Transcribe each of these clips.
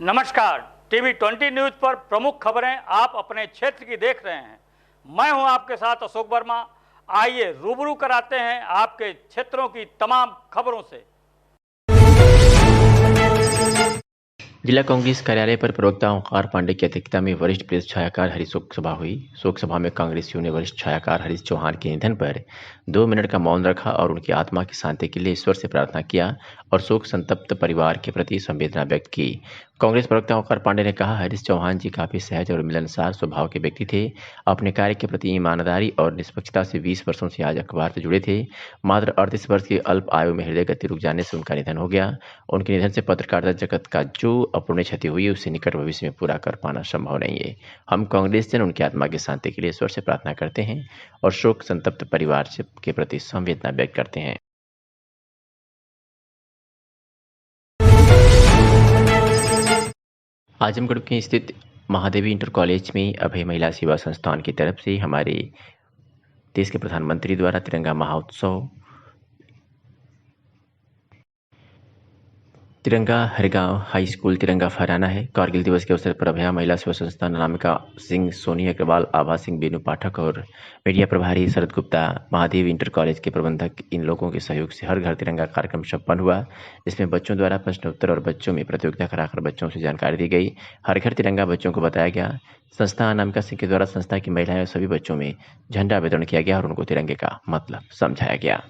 नमस्कार, TV 20 news पर प्रमुख खबरें आप अपने क्षेत्र की देख रहे हैं। मैं हूं आपके साथ अशोक वर्मा। आइए रूबरू कराते हैं आपके क्षेत्रों की तमाम खबरों से। जिला कांग्रेस कार्यालय पर प्रवक्ता ओंकार पांडे की अध्यक्षता में वरिष्ठ प्रेस छायाकार हरीश शोक सभा हुई। शोक सभा में कांग्रेसियों ने वरिष्ठ छायाकार हरीश चौहान के निधन पर 2 मिनट का मौन रखा और उनकी आत्मा की शांति के लिए ईश्वर से प्रार्थना किया और शोक संतप्त परिवार के प्रति संवेदना व्यक्त की। कांग्रेस प्रवक्ता ओंकार पांडे ने कहा, हरीश चौहान जी काफी सहज और मिलनसार स्वभाव के व्यक्ति थे। अपने कार्य के प्रति ईमानदारी और निष्पक्षता से 20 वर्षों से आज अखबार से जुड़े थे। मात्र 38 वर्ष की अल्प आयु में हृदय गति रुक जाने से उनका निधन हो गया। उनके निधन से पत्रकारिता जगत का जो अपूर्णीय क्षति हुई उसे निकट भविष्य में पूरा कर पाना संभव नहीं है। हम कांग्रेस जन उनकी आत्मा की शांति के लिए ईश्वर से प्रार्थना करते हैं और शोक संतप्त परिवार के प्रति संवेदना व्यक्त करते हैं। आजमगढ़ के स्थित महादेवी इंटर कॉलेज में अभय महिला सेवा संस्थान की तरफ से हमारे देश के प्रधानमंत्री द्वारा तिरंगा महोत्सव, तिरंगा हर गांव हाई स्कूल तिरंगा फहराना है। कारगिल दिवस के अवसर पर अभया महिला सेवा संस्थान अनामिका सिंह, सोनी अग्रवाल, आभा सिंह, बेनू पाठक और मीडिया प्रभारी शरद गुप्ता, महादेव इंटर कॉलेज के प्रबंधक, इन लोगों के सहयोग से हर घर तिरंगा कार्यक्रम संपन्न हुआ, जिसमें बच्चों द्वारा प्रश्नोत्तर और बच्चों में प्रतियोगिता कराकर बच्चों से जानकारी दी गई। हर घर तिरंगा बच्चों को बताया गया। संस्था अनामिका सिंह के द्वारा संस्था की महिलाएं और सभी बच्चों में झंडा वितरण किया गया और उनको तिरंगे का मतलब समझाया गया।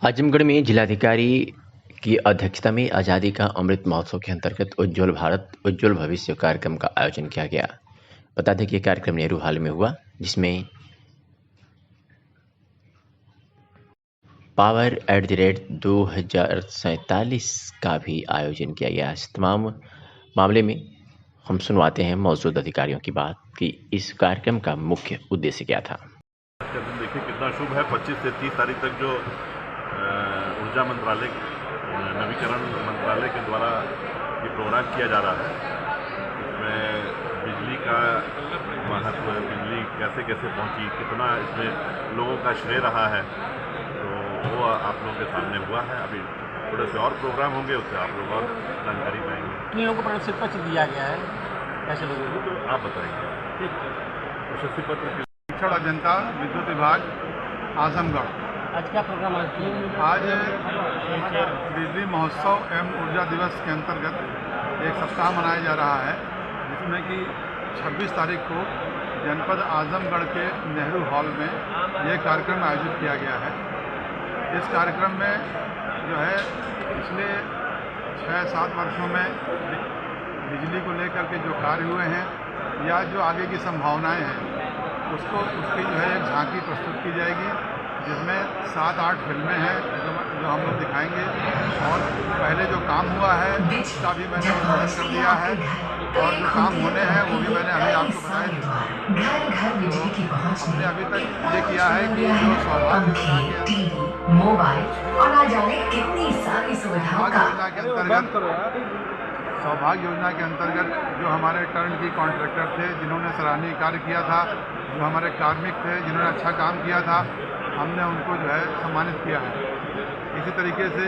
आजमगढ़ में जिलाधिकारी की अध्यक्षता में आज़ादी का अमृत महोत्सव के अंतर्गत उज्ज्वल भारत उज्ज्वल भविष्य कार्यक्रम का आयोजन किया गया। बता दें कि यह कार्यक्रम नेहरू हॉल में हुआ, जिसमें पावर @2047 का भी आयोजन किया गया। इस तमाम मामले में हम सुनवाते हैं मौजूद अधिकारियों की बात कि इस कार्यक्रम का मुख्य उद्देश्य क्या था। देखिए कितना शुभ है। 25 से 30 तारीख तक जो ऊर्जा मंत्रालय, नवीकरण मंत्रालय के द्वारा ये प्रोग्राम किया जा रहा है, इसमें बिजली का महत्व, बिजली कैसे कैसे पहुंची, कितना इसमें लोगों का श्रेय रहा है, तो वो आप लोगों के सामने हुआ है। अभी थोड़े से और प्रोग्राम होंगे, उससे आप लोग और जानकारी पाएंगे। किन लोगों को प्रशस्ति पत्र दिया गया है, कैसे लोगों को, तो आप बताएंगे। प्रशस्ति पत्र शिक्षण अभियंता विद्युत विभाग आजमगढ़। आज क्या प्रोग्राम है? आज बिजली महोत्सव एवं ऊर्जा दिवस के अंतर्गत एक सप्ताह मनाया जा रहा है, जिसमें कि 26 तारीख को जनपद आजमगढ़ के नेहरू हॉल में ये कार्यक्रम आयोजित किया गया है। इस कार्यक्रम में जो है पिछले 6-7 वर्षों में बिजली को लेकर के जो कार्य हुए हैं या जो आगे की संभावनाएं हैं, उसकी जो है एक झांकी प्रस्तुत की जाएगी, जिसमें 7-8 फिल्में हैं जो हम लोग दिखाएंगे। और पहले जो काम हुआ है उसका भी मैंने उल्लेख कर दिया है और जो काम होने हैं वो भी मैंने अभी आपको बताया। तो हमने अभी तक ये किया है कि जो सौभाग्य योजना के अंतर्गत जो हमारे टर्न की कॉन्ट्रैक्टर थे, जिन्होंने सराहनीय कार्य किया था, जो हमारे कार्मिक थे जिन्होंने अच्छा काम किया था, हमने उनको जो है सम्मानित किया है। इसी तरीके से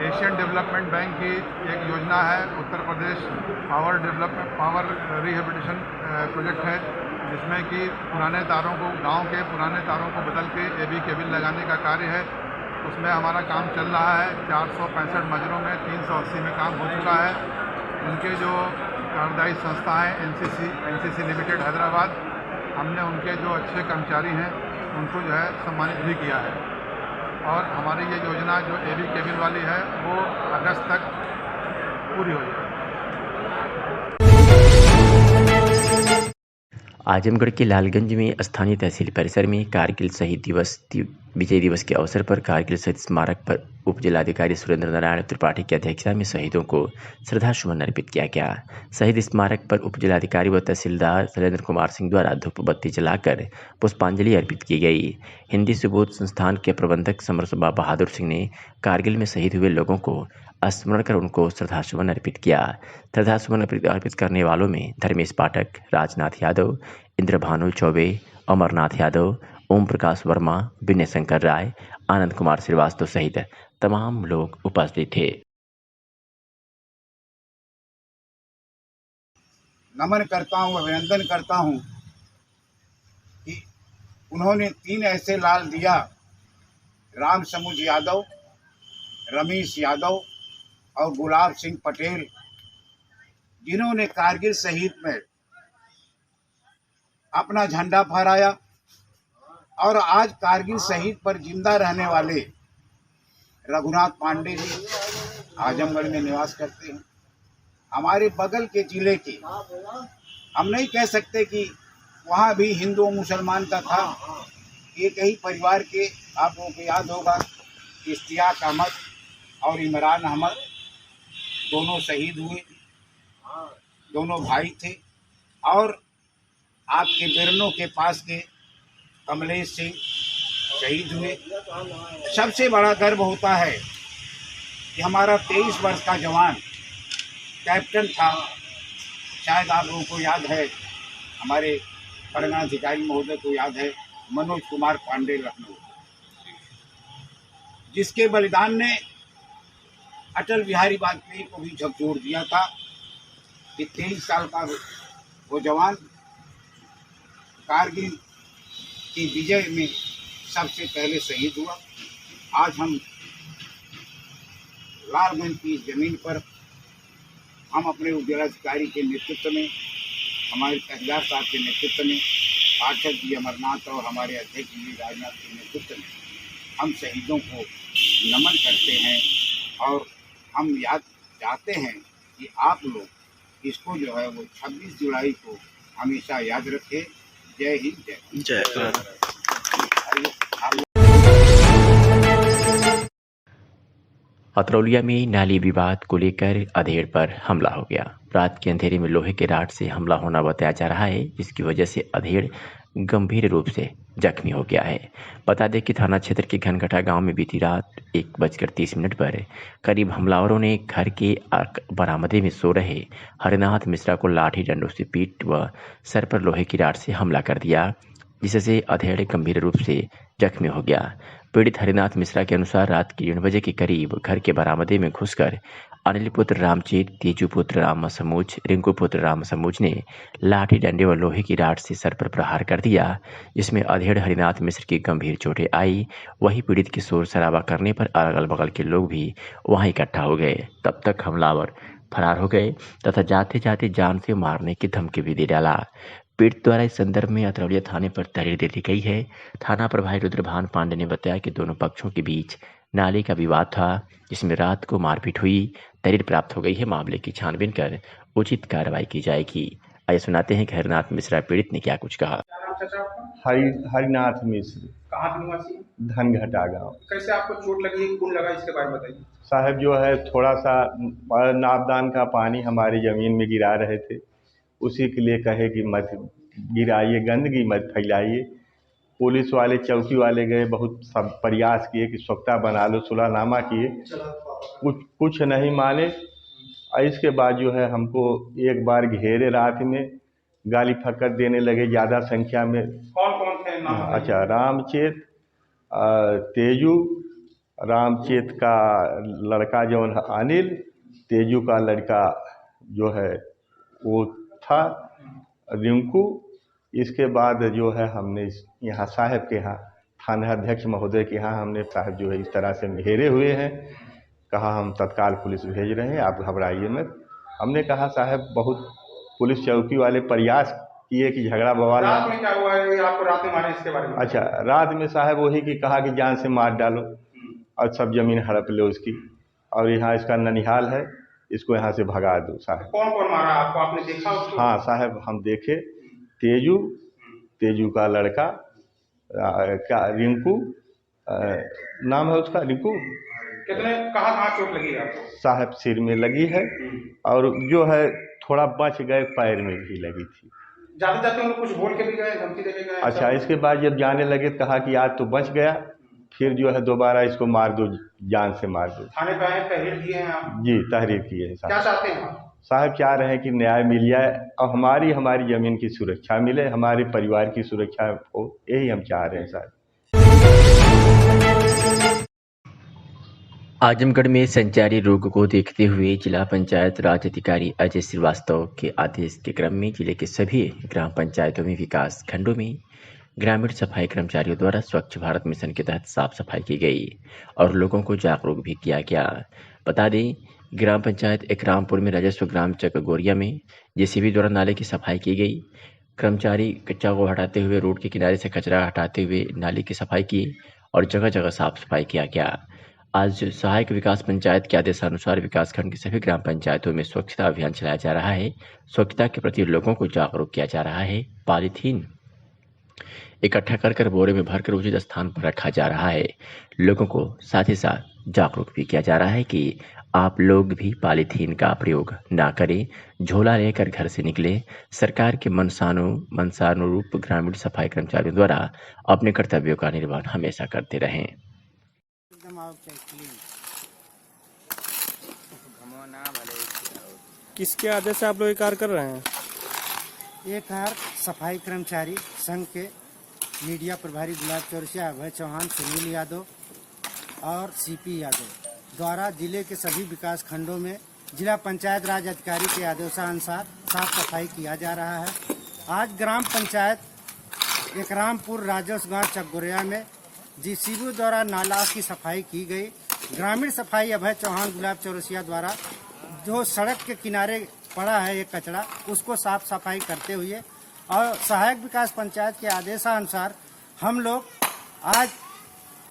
एशियन डेवलपमेंट बैंक की एक योजना है, Uttar Pradesh power rehabilitation project है, जिसमें कि पुराने तारों को, गांव के पुराने तारों को बदल के AB केबल लगाने का कार्य है। उसमें हमारा काम चल रहा है। 465 मजरों में 380 में काम हो चुका है। उनके जो कार्यदायी संस्था है NCC लिमिटेड हैदराबाद, हमने उनके जो अच्छे कर्मचारी हैं उनको जो है सम्मानित भी किया है। और हमारी ये योजना जो AB केबल वाली है वो अगस्त तक पूरी हो जाएगी। आजमगढ़ के लालगंज में स्थानीय तहसील परिसर में कारगिल शहीद दिवस विजय दिवस के अवसर पर कारगिल शहीद स्मारक पर उप जिलाधिकारी सुरेंद्र नारायण त्रिपाठी की अध्यक्षता में शहीदों को श्रद्धासुमन अर्पित किया गया। शहीद स्मारक पर उप जिलाधिकारी व तहसीलदार शैलेंद्र कुमार सिंह द्वारा धूप बत्ती जलाकर पुष्पांजलि अर्पित की गई। हिंदी सुबोध संस्थान के प्रबंधक समरसबा बहादुर सिंह ने कारगिल में शहीद हुए लोगों को स्मरण कर उनको श्रद्धासुमन अर्पित किया। श्रद्धासुमन अर्पित करने वालों में धर्मेश पाठक, राजनाथ यादव, इंद्रभानु चौबे, अमरनाथ यादव, ओम प्रकाश वर्मा, विनय शंकर राय, आनंद कुमार श्रीवास्तव सहित तमाम लोग उपस्थित थे। नमन करता हूँ, अभिनंदन करता हूँ कि उन्होंने 3 ऐसे लाल दिया, राम समुझ यादव, रमेश यादव और गुलाब सिंह पटेल, जिन्होंने कारगिल शहीद में अपना झंडा फहराया और आज कारगिल शहीद पर जिंदा रहने वाले रघुनाथ पांडे जी आजमगढ़ में निवास करते हैं। हमारे बगल के जिले के, हम नहीं कह सकते कि वहाँ भी हिंदू मुसलमान का था, एक ही परिवार के, आप लोगों को याद होगा, इश्तियाक अहमद और इमरान अहमद दोनों शहीद हुए, दोनों भाई थे। और आपके बिरनों के पास के कमलेश सिंह शहीद हुए। सबसे बड़ा गर्व होता है कि हमारा 23 वर्ष का जवान कैप्टन था, शायद आप लोगों को याद है, हमारे परमाधिकारी महोदय को याद है, मनोज कुमार पांडे लखनऊ, जिसके बलिदान ने अटल बिहारी वाजपेयी को भी झकझोर दिया था कि 23 साल का वो जवान कारगिल की विजय में सबसे पहले शहीद हुआ। आज हम लालगंज की जमीन पर हम अपने जिलाधिकारी के नेतृत्व में, हमारे तहसीलदार साहब के नेतृत्व में, पाठक जी अमरनाथ और हमारे अध्यक्ष जी राजनाथ के नेतृत्व में हम शहीदों को नमन करते हैं और हम याद चाहते हैं कि आप लोग इसको जो है वो 26 जुलाई को हमेशा याद रखें। जय हिंद, जय भारत। अतरौलिया में नाली विवाद को लेकर अधेड़ पर हमला हो गया। रात के अंधेरे में लोहे के राड से हमला होना बताया जा रहा है, जिसकी वजह से अधेड़ गंभीर रूप से जख्मी हो गया है। बता दें कि थाना क्षेत्र के घनघटा गांव में बीती रात 1:30 पर करीब हमलावरों ने घर के बरामदे में सो रहे हरिनाथ मिश्रा को लाठी डंडों से पीट व सर पर लोहे की राड से हमला कर दिया, जिससे अधेड़ गंभीर रूप से जख्मी हो गया। पीड़ित हरिनाथ मिश्रा के अनुसार रात के 1 बजे के करीब घर के बरामदे में घुसकर अनिल पुत्र रामचेत, तेजू पुत्र राम समूच, रिंकू पुत्र राम समूच ने लाठी डंडे व लोहे की राड से सर पर प्रहार कर दिया, जिसमें अधेड़ हरिनाथ मिश्र की गंभीर चोटें आई। वहीं पीड़ित की शोर शराबा करने पर अगल बगल के लोग भी वहां इकट्ठा हो गए। तब तक हमलावर फरार हो गए तथा जाते जाते जान से मारने की धमकी भी दे डाला। पीड़ित द्वारा इस संदर्भ में अतरौलिया थाने पर तहरीर दे दी गई है। थाना प्रभारी रुद्रभान पांडे ने बताया कि दोनों पक्षों के बीच नाले का विवाद था, जिसमें रात को मारपीट हुई। तहरीर प्राप्त हो गई है, मामले की छानबीन कर उचित कार्रवाई की जाएगी। आइए सुनाते हैं कि हरिनाथ मिश्रा पीड़ित ने क्या कुछ कहा। हरिनाथ मिश्र, कहाँ के निवासी? धनघटा गांव। कैसे आपको चोट लगी है, कौन लगा, इसके बारे में बताइए। साहब जो है थोड़ा सा नापदान का पानी हमारी ज़मीन में गिरा रहे थे, उसी के लिए कहे कि मत गिराइए, गंदगी मत फैलाइए। पुलिस वाले, चौकी वाले गए, बहुत सब प्रयास किए कि सोख्ता बना लो, सुलहनामा किए, कुछ नहीं माने। इसके बाद जो है हमको एक बार घेरे, रात में गाली फक्कड़ देने लगे ज़्यादा संख्या में। कौन थे? अच्छा, रामचेत, तेजू, रामचेत का लड़का जो है अनिल, तेजू का लड़का जो है वो था रिंकू। इसके बाद जो है हमने यहाँ साहब के यहाँ, थाना अध्यक्ष महोदय के यहाँ हमने साहब जो है इस तरह से घेरे हुए हैं। कहा हम तत्काल पुलिस भेज रहे हैं, आप घबराइए मत। हमने कहा साहब बहुत पुलिस चौकी वाले प्रयास किए कि झगड़ा बवाल। रात में क्या हुआ है, आपको रात में मारे, इसके बारे में? अच्छा, रात में साहब वही कि कहा कि जान से मार डालो और सब जमीन हड़प लो उसकी, और यहाँ इसका ननिहाल है, इसको यहाँ से भगा दो। साहब कौन कौन मारा आपको, आपने देखा उसको? हाँ साहब, हम देखे। तेजू का लड़का, रिंकू, नाम है उसका रिंकू कितने कहाँ चोट लगी है आपको? साहब सिर में लगी है और जो है थोड़ा बच गए, पैर में भी लगी थी। जाते जाते हम लोग कुछ बोल के भी गए, धमकी दे के गए? अच्छा, इसके बाद जब जाने लगे कहा कि आज तो बच गया, फिर जो है दोबारा इसको मार दो, जान से मार दो। थाने पे आए, तहरीर दिए हैं आप? जी, तहरीर किए हैं साहब। क्या चाहते हैं आप? साहब चाह रहे हैं कि न्याय मिल जाए और हमारी ज़मीन की सुरक्षा मिले, हमारे परिवार की सुरक्षा हो, यही हम चाह रहे हैं साहब। आजमगढ़ में संचारी रोग को देखते हुए जिला पंचायत राज अधिकारी अजय श्रीवास्तव के आदेश के क्रम में जिले के सभी ग्राम पंचायतों में विकास खंडों में ग्रामीण सफाई कर्मचारियों द्वारा स्वच्छ भारत मिशन के तहत साफ सफाई की गई और लोगों को जागरूक भी किया गया। बता दें, ग्राम पंचायत इकरामपुर में राजस्व ग्राम चकगोरिया में जेसीबी द्वारा नाले की सफाई की गई। कर्मचारी कच्चा को हटाते हुए रोड के किनारे से कचरा हटाते हुए नाली की सफाई की और जगह जगह साफ सफाई किया गया। आज सहायक विकास पंचायत के आदेशानुसार विकासखंड की सभी ग्राम पंचायतों में स्वच्छता अभियान चलाया जा रहा है। स्वच्छता के प्रति लोगों को जागरूक किया जा रहा है। पॉलीथीन इकट्ठा कर बोरे में भरकर उचित स्थान पर रखा जा रहा है। लोगों को साथ ही साथ जागरूक भी किया जा रहा है कि आप लोग भी पॉलीथीन का प्रयोग ना करें, झोला लेकर घर से निकले। सरकार के मनसानुरूप ग्रामीण सफाई कर्मचारियों द्वारा अपने कर्तव्यों का निर्वहन हमेशा करते रहें। किसके आदेश से आप लोग ये कार्य कर रहे हैं? ये कार्य सफाई कर्मचारी संघ के मीडिया प्रभारी गुलाब चौरसिया, अभय चौहान, सुनील यादव और सीपी यादव द्वारा जिले के सभी विकास खंडों में जिला पंचायत राज अधिकारी के आदेशानुसार साफ सफाई किया जा रहा है। आज ग्राम पंचायत इकरामपुर राजस्व गांव चकगोरिया में जेसीबी द्वारा नाला की सफाई की गई। ग्रामीण सफाई अभय चौहान, गुलाब चौरसिया द्वारा जो सड़क के किनारे पड़ा है ये कचरा, उसको साफ सफाई करते हुए और सहायक विकास पंचायत के आदेशानुसार हम लोग आज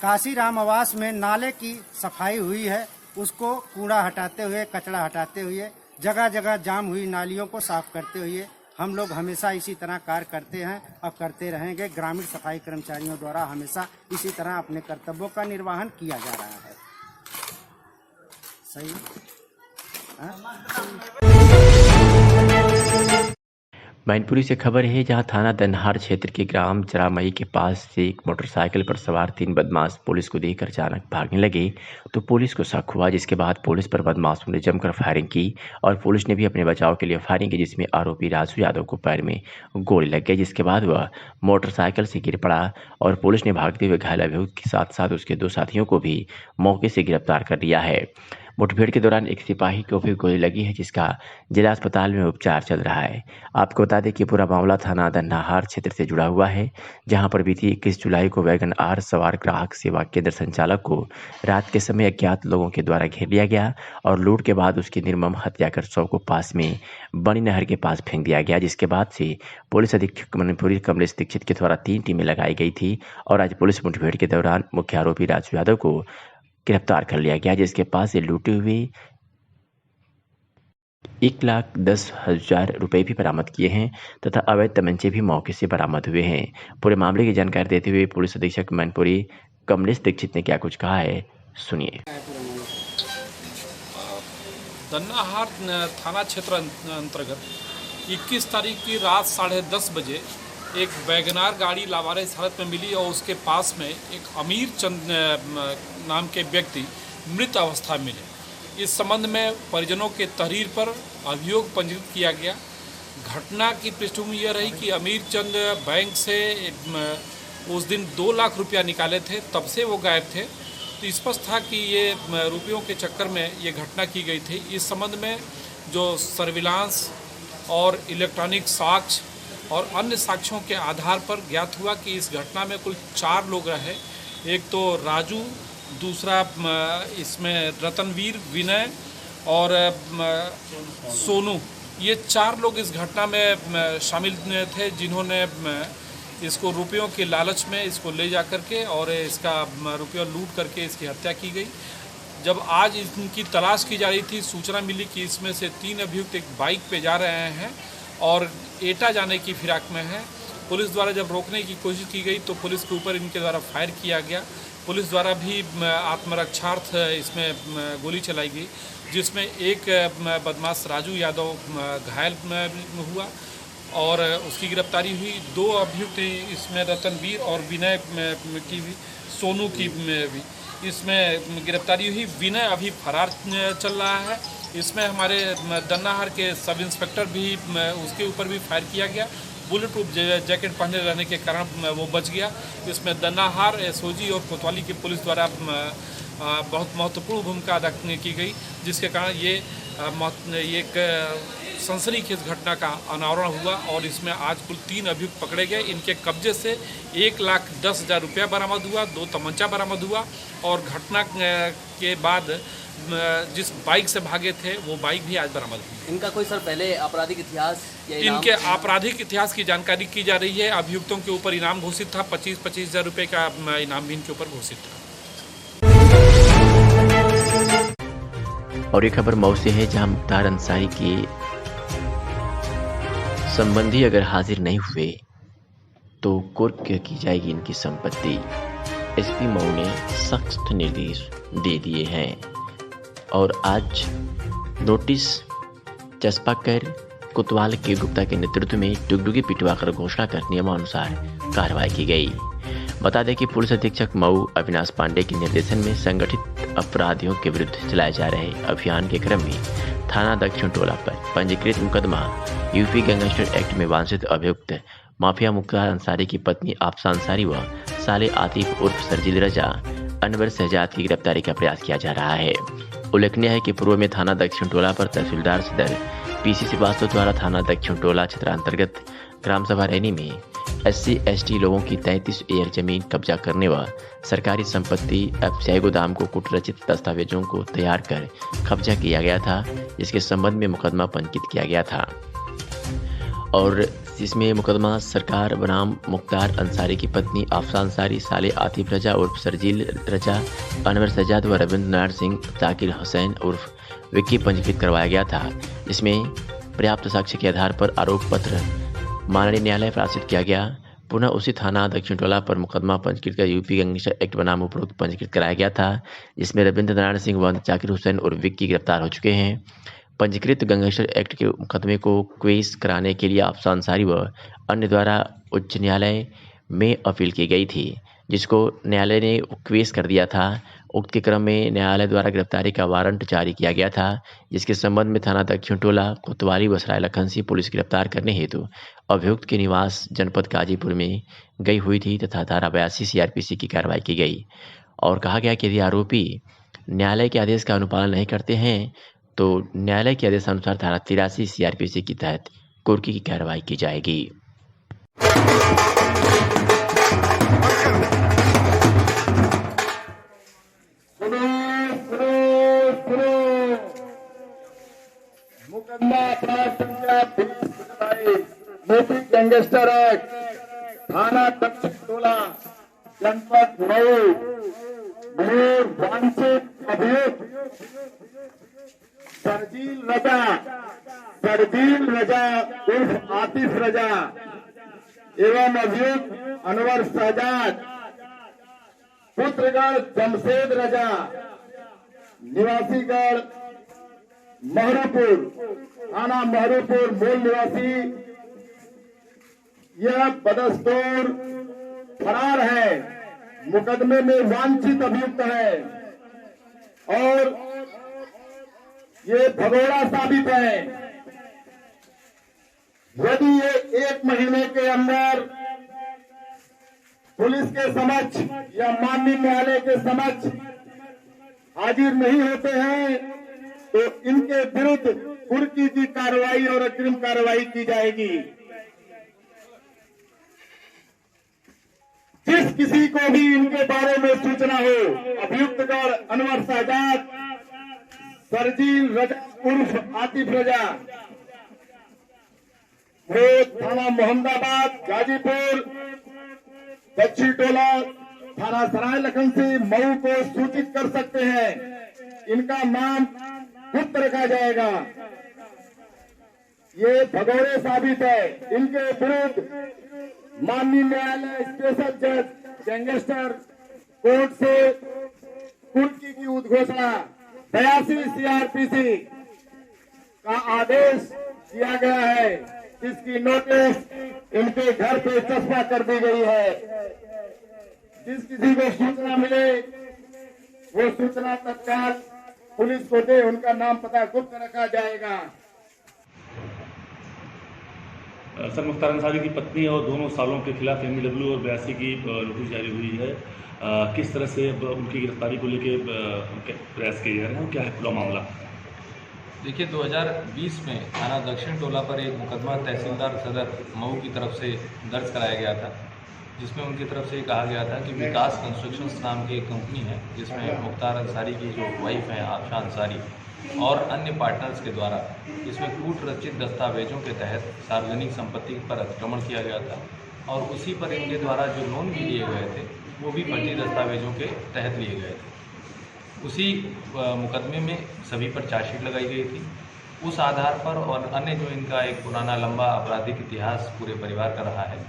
काशीराम आवास में नाले की सफाई हुई है। उसको कूड़ा हटाते हुए, कचरा हटाते हुए, जगह जगह जाम हुई नालियों को साफ करते हुए हम लोग हमेशा इसी तरह कार्य करते हैं और करते रहेंगे। ग्रामीण सफाई कर्मचारियों द्वारा हमेशा इसी तरह अपने कर्तव्यों का निर्वहन किया जा रहा है। सही मैनपुरी से खबर है, जहां थाना दनहार क्षेत्र के ग्राम जरामई के पास से एक मोटरसाइकिल पर सवार 3 बदमाश पुलिस को देखकर अचानक भागने लगे तो पुलिस को शक हुआ, जिसके बाद पुलिस पर बदमाशों ने जमकर फायरिंग की और पुलिस ने भी अपने बचाव के लिए फायरिंग की, जिसमें आरोपी राजू यादव को पैर में गोली लग गई, जिसके बाद वह मोटरसाइकिल से गिर पड़ा और पुलिस ने भागते हुए घायल अभियुक्त के साथ साथ उसके 2 साथियों को भी मौके से गिरफ्तार कर लिया है। मुठभेड़ के दौरान एक सिपाही को भी गोली लगी है, जिसका जिला अस्पताल में उपचार चल रहा है। आपको बता दें कि पूरा मामला थाना दन्नाहार क्षेत्र से जुड़ा हुआ है, जहां पर बीती 21 जुलाई को वैगन आर सवार ग्राहक सेवा केंद्र संचालक को रात के समय अज्ञात लोगों के द्वारा घेर लिया गया और लूट के बाद उसकी निर्मम हत्या कर शव को पास में बनी नहर के पास फेंक दिया गया, जिसके बाद से पुलिस अधीक्षक मैनपुरी कमलेश दीक्षित के द्वारा 3 टीमें लगाई गई थी और आज पुलिस मुठभेड़ के दौरान मुख्य आरोपी राजू यादव को गिरफ्तार कर लिया गया, जिसके पास से लूटे हुए 1,10,000 रुपए भी बरामद किए हैं तथा अवैध तमंचे भी मौके से बरामद हुए हैं। पूरे मामले की जानकारी देते हुए पुलिस अधीक्षक मैनपुरी कमलेश दीक्षित ने क्या कुछ कहा है, सुनिए। दन्नाहार थाना क्षेत्र अंतर्गत 21 तारीख की रात 10:30 बजे एक वैगनार गाड़ी लावारिस हालत में मिली और उसके पास में एक अमीर चंद नाम के व्यक्ति मृत अवस्था में मिले। इस संबंध में परिजनों के तहरीर पर अभियोग पंजीकृत किया गया। घटना की पृष्ठभूमि यह रही कि अमीर चंद बैंक से उस दिन 2 लाख रुपया निकाले थे, तब से वो गायब थे। तो स्पष्ट था कि ये रुपयों के चक्कर में ये घटना की गई थी। इस संबंध में जो सर्विलांस और इलेक्ट्रॉनिक साक्ष्य और अन्य साक्ष्यों के आधार पर ज्ञात हुआ कि इस घटना में कुल 4 लोग रहे। एक तो राजू, दूसरा इसमें रतनवीर, विनय और सोनू, ये 4 लोग इस घटना में शामिल थे, जिन्होंने इसको रुपयों के लालच में इसको ले जा करके और इसका रुपया लूट करके इसकी हत्या की गई। जब आज इनकी तलाश की जा रही थी, सूचना मिली कि इसमें से 3 अभियुक्त एक बाइक पे जा रहे हैं और एटा जाने की फिराक में है। पुलिस द्वारा जब रोकने की कोशिश की गई तो पुलिस के ऊपर इनके द्वारा फायर किया गया। पुलिस द्वारा भी आत्मरक्षार्थ इसमें गोली चलाई गई, जिसमें एक बदमाश राजू यादव घायल हुआ और उसकी गिरफ्तारी हुई। 2 अभियुक्त इसमें रतनवीर और विनय की भी, सोनू की भी इसमें गिरफ्तारी हुई। विनय अभी फरार चल रहा है। इसमें हमारे दन्नाहार के सब इंस्पेक्टर भी, उसके ऊपर भी फायर किया गया। बुलेट प्रूफ जैकेट पहने रहने के कारण वो बच गया। इसमें दन्नाहार, एसओजी और कोतवाली की पुलिस द्वारा बहुत महत्वपूर्ण भूमिका अदा की गई, जिसके कारण ये एक सनसनीखेज घटना का अनावरण हुआ और इसमें आज कुल 3 अभियुक्त पकड़े गए। इनके कब्जे से 1,10,000 रुपया बरामद हुआ, 2 तमंचा बरामद हुआ और घटना के बाद जिस बाइक से भागे थे वो बाइक भी आज बरामद हुई। इनका कोई सर पहले आपराधिक इतिहास या इनाम? इनके आपराधिक इतिहास की जानकारी की जा रही है। अभियुक्तों के ऊपर इनाम घोषित था, 25,000 रुपये का इनाम भी इनके ऊपर घोषित था। और ये खबर मऊ से है, जहां मुख्तार अंसारी के संबंधी अगर हाजिर नहीं हुए तो कुर्क की जाएगी इनकी संपत्ति। एसपी मऊ ने सख्त निर्देश दे दिए हैं और आज नोटिस चस्पा कर कोतवाल के गुप्ता के नेतृत्व में डुगडुगी पिटवाकर घोषणा कर नियमानुसार कार्रवाई की गई। बता दें कि पुलिस अधीक्षक मऊ अविनाश पांडे के निर्देशन में संगठित अपराधियों के विरुद्ध चलाए जा रहे अभियान के क्रम में थाना दक्षिण टोला पर पंजीकृत मुकदमा यूपी गैंगस्टर एक्ट में वांछित अभियुक्त माफिया मुख्तार अंसारी की पत्नी आफसा अंसारी व साले आतिफ उर्फ सरजील रजा अनवर शहजाद की गिरफ्तारी का प्रयास किया जा रहा है। उल्लेखनीय है कि पूर्व में थाना दक्षिण टोला पर तहसीलदार सदर पीसी श्रीवास्तव द्वारा थाना दक्षिण टोला क्षेत्र अंतर्गत ग्राम सभा रैनी में SC/ST लोगों की 33 एकड़ जमीन कब्जा करने व सरकारी संपत्ति एफसीआई गोदाम को कूटरचित दस्तावेजों को तैयार कर कब्जा किया गया था, जिसके संबंध में मुकदमा पंजीकृत किया गया था और जिसमें मुकदमा सरकार बनाम मुख्तार अंसारी की पत्नी आफसा अंसारी, साले आतिफ रजा उर्फ सरजील रजा, अनवर शहजाद व रविंद्र नारायण सिंह, जाकिर हुसैन उर्फ विक्की पंजीकृत करवाया गया था। इसमें पर्याप्त साक्ष्य के आधार पर आरोप पत्र माननीय न्यायालय प्रकाशित किया गया। पुनः उसी थाना दक्षिण टोला पर मुकदमा पंजीकृत कर यूपी गैंगस्टर एक्ट बनाम उपरोक्त पंजीकृत कराया गया था, जिसमें रविंद्र नारायण सिंह व जाकिर हुसैन उर्फ विक्की गिरफ्तार हो चुके हैं। पंजीकृत गैंगस्टर एक्ट के मुकदमे को क्वेस कराने के लिए आफसा अंसारी व अन्य द्वारा उच्च न्यायालय में अपील की गई थी, जिसको न्यायालय ने क्वेस कर दिया था। उक्त के क्रम में न्यायालय द्वारा गिरफ्तारी का वारंट जारी किया गया था, जिसके संबंध में थाना दक्षिण टोला, कोतवाली व सराय लखनसी पुलिस गिरफ्तार करने हेतु अभियुक्त के निवास जनपद गाजीपुर में गई हुई थी तथा धारा 82 CRPC की कार्रवाई की गई और कहा गया कि यदि आरोपी न्यायालय के आदेश का अनुपालन नहीं करते हैं तो न्यायालय के आदेशानुसार धारा 83 CRPC के तहत कुर्की की कार्रवाई की जाएगी। मुकदमा अपराध संख्या 20 गैंगस्टर एक्ट थाना दक्षिण टोला जनपद मऊ में वांछित अभियुक्त सरजील रजा उर्फ आतिफ रजा एवं अभियुक्त अनवर शहजाद पुत्रगढ़ जमशेद रजा निवासीगढ़ महरूपुर थाना महरूपुर मूल निवासी यह बदस्तूर फरार है, मुकदमे में वांछित अभियुक्त है और ये भगोड़ा साबित है। यदि ये 1 महीने के अंदर पुलिस के समक्ष या माननीय न्यायालय के समक्ष हाजिर नहीं होते हैं तो इनके विरुद्ध कुर्की की कार्रवाई और अग्रिम कार्रवाई की जाएगी। जिस किसी को भी इनके बारे में सूचना हो, अभियुक्तगढ़ अनवर शहजाद, सरजील रजा उर्फ आतिफ रजा वो थाना मोहम्मदाबाद, गाजीपुर, दक्षिण टोला, थाना सराय लखनसी, मऊ को सूचित कर सकते हैं। इनका नाम गुप्त रखा जाएगा। ये भगोड़े साबित है। इनके विरुद्ध माननीय न्यायालय स्पेशल जज गैंगस्टर कोर्ट से कुर्की की उद्घोषणा 82 सीआरपीसी का आदेश दिया गया है, जिसकी नोटिस इनके घर पे चस्पा कर दी गई है। जिस किसी को सूचना मिले वो सूचना तत्काल पुलिस को दे, उनका नाम पता गुप्त रखा जाएगा। सर, मुख्तार अंसारी की पत्नी और दोनों सालों के खिलाफ MBW और 82 की नोटिस जारी हुई है। किस तरह से उनकी गिरफ्तारी को लेकर प्रयास किए जा रहे हैं, क्या है पूरा मामला? देखिए, 2020 में थाना दक्षिण टोला पर एक मुकदमा तहसीलदार सदर मऊ की तरफ से दर्ज कराया गया था, जिसमें उनकी तरफ से कहा गया था कि विकास कंस्ट्रक्शंस नाम की एक कंपनी है, जिसमें मुख्तार अंसारी की जो वाइफ हैं आबशा अंसारी और अन्य पार्टनर्स के द्वारा इसमें कूट रचित दस्तावेजों के तहत सार्वजनिक संपत्ति पर अतिक्रमण किया गया था, और उसी पर इनके द्वारा जो लोन भी लिए गए थे वो भी फर्जी दस्तावेजों के तहत लिए गए थे। उसी मुकदमे में सभी पर चार्जशीट लगाई गई थी। उस आधार पर और अन्य जो इनका एक पुराना लंबा आपराधिक इतिहास पूरे परिवार का रहा है,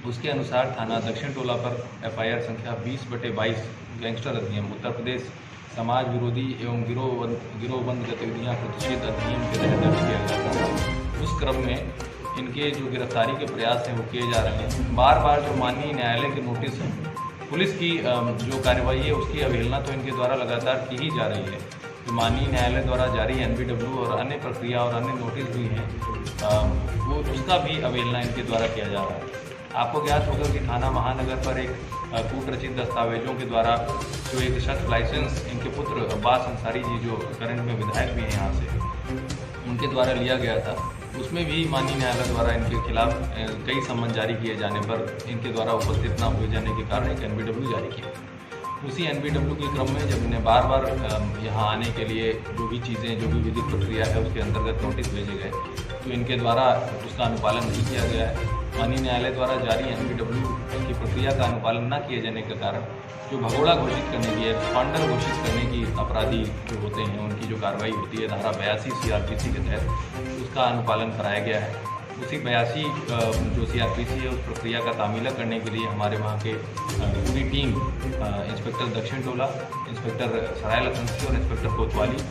उसके अनुसार थाना दक्षिण टोला पर FIR संख्या 20/22 गैंगस्टर अधिनियम उत्तर प्रदेश समाज विरोधी एवं गिरोहबंद गतिविधियाँ प्रतिषेध अधिनियम के तहत दर्ज किया गया था। उस क्रम में इनके जो गिरफ्तारी के प्रयास हैं वो किए जा रहे हैं। बार बार जो माननीय न्यायालय के नोटिस हैं, पुलिस की जो कार्रवाई है उसकी अवहेलना तो इनके द्वारा लगातार की ही जा रही है। जो माननीय न्यायालय द्वारा जारी NBW और अन्य प्रक्रिया और अन्य नोटिस भी हैं, वो उसका भी अवहेलना इनके द्वारा किया जा रहा है। आपको ज्ञात होगा कि थाना महानगर पर एक कूट रचित दस्तावेजों के द्वारा जो एक शख्स लाइसेंस इनके पुत्र अब्बास अंसारी जी, जो करंट में विधायक भी हैं यहाँ से, उनके द्वारा लिया गया था। उसमें भी माननीय न्यायालय द्वारा इनके खिलाफ कई सम्मन जारी किए जाने पर इनके द्वारा उपस्थित न हुए जाने के कारण एक NBW जारी किया। उसी NBW के क्रम में जब इन्हें बार बार यहाँ आने के लिए जो भी चीज़ें, जो भी विधिक प्रक्रिया है उसके अंतर्गत नोटिस भेजे गए, तो इनके द्वारा उसका अनुपालन नहीं किया गया है। माननीय न्यायालय द्वारा जारी NBW की प्रक्रिया का अनुपालन न किए जाने के कारण जो भगोड़ा घोषित करने की, एक्सपांडर घोषित करने की अपराधी जो होते हैं उनकी जो कार्रवाई होती है धारा 82 CRPC के तहत, उसका अनुपालन कराया गया है। उसी 82 जो CRPC है उस प्रक्रिया का तामीला करने के लिए हमारे वहाँ के पूरी टीम, इंस्पेक्टर दक्षिण टोला, इंस्पेक्टर सराय लखनसी और इंस्पेक्टर कोतवाली,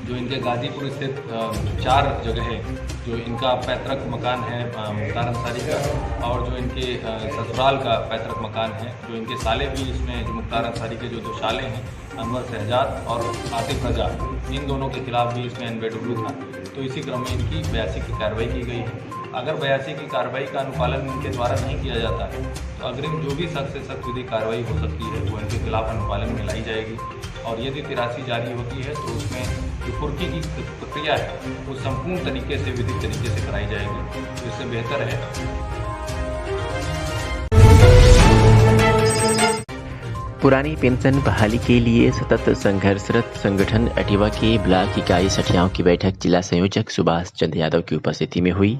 जो इनके गाजीपुर स्थित 4 जगह है, जो इनका पैतृक मकान है मुख्तार अंसारी का, और जो इनके ससुराल का पैतृक मकान है, जो इनके साले भी इसमें, जो मुख्तार अंसारी के जो 2 साले हैं अनवर शहजाद और आतिफ रजा, इन दोनों के खिलाफ भी इसमें NBW था। तो इसी क्रम में इनकी 82 की कार्रवाई की गई है। अगर 82 की कार्रवाई का अनुपालन इनके द्वारा नहीं किया जाता है तो अग्रिम जो भी सख्त से सख्त विधि कार्रवाई हो सकती है वो इनके खिलाफ अनुपालन में लाई जाएगी। और यदि 83 जारी होती है तो उसमें जो कुर्की की प्रक्रिया है वो संपूर्ण तरीके से विधिक तरीके से कराई जाएगी। तो इससे बेहतर है पुरानी पेंशन बहाली के लिए सतत संघर्षरत संगठन अटिवा के ब्लॉक इकाई सठियाओं की बैठक जिला संयोजक सुभाष चंद्र यादव की उपस्थिति में हुई।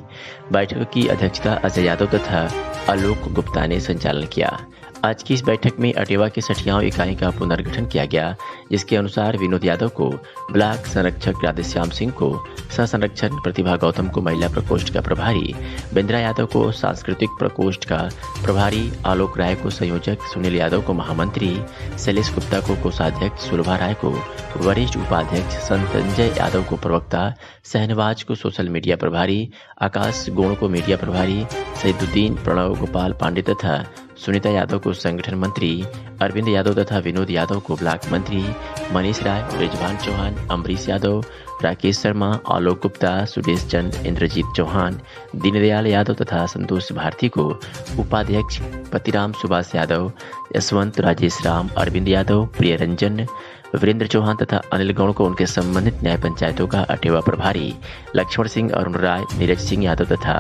बैठक की अध्यक्षता अजय यादव तथा आलोक गुप्ता ने संचालन किया। आज की इस बैठक में अटिवा के सठियाओं इकाई का पुनर्गठन किया गया, जिसके अनुसार विनोद यादव को ब्लॉक संरक्षक राधेश्याम सिंह को सह संरक्षक, प्रतिभा गौतम को महिला प्रकोष्ठ का प्रभारी, बिंद्रा यादव को सांस्कृतिक प्रकोष्ठ का प्रभारी, आलोक राय को संयोजक, सुनील यादव को महामंत्री, शैलेश गुप्ता को कोषाध्यक्ष, सुलभा राय को वरिष्ठ उपाध्यक्ष, संजय यादव को प्रवक्ता, शहनवाज को सोशल मीडिया प्रभारी, आकाश गोण को मीडिया प्रभारी, सईदुद्दीन, प्रणव गोपाल पांडे तथा सुनीता यादव को संगठन मंत्री, अरविंद यादव तथा विनोद यादव को ब्लॉक मंत्री, मनीष राय, रिजवान चौहान, अमरीश यादव, राकेश शर्मा, आलोक गुप्ता, सुरेश चंद, इंद्रजीत चौहान, दीनदयाल यादव तथा संतोष भारती को उपाध्यक्ष, पतिराम सुभाष यादव, यशवंत, राजेश राम, अरविंद यादव, प्रिय रंजन, वीरेंद्र चौहान तथा अनिल गौड़ को उनके संबंधित न्याय पंचायतों का अटेवा प्रभारी, लक्ष्मण सिंह, अरुण राय, नीरज सिंह यादव तथा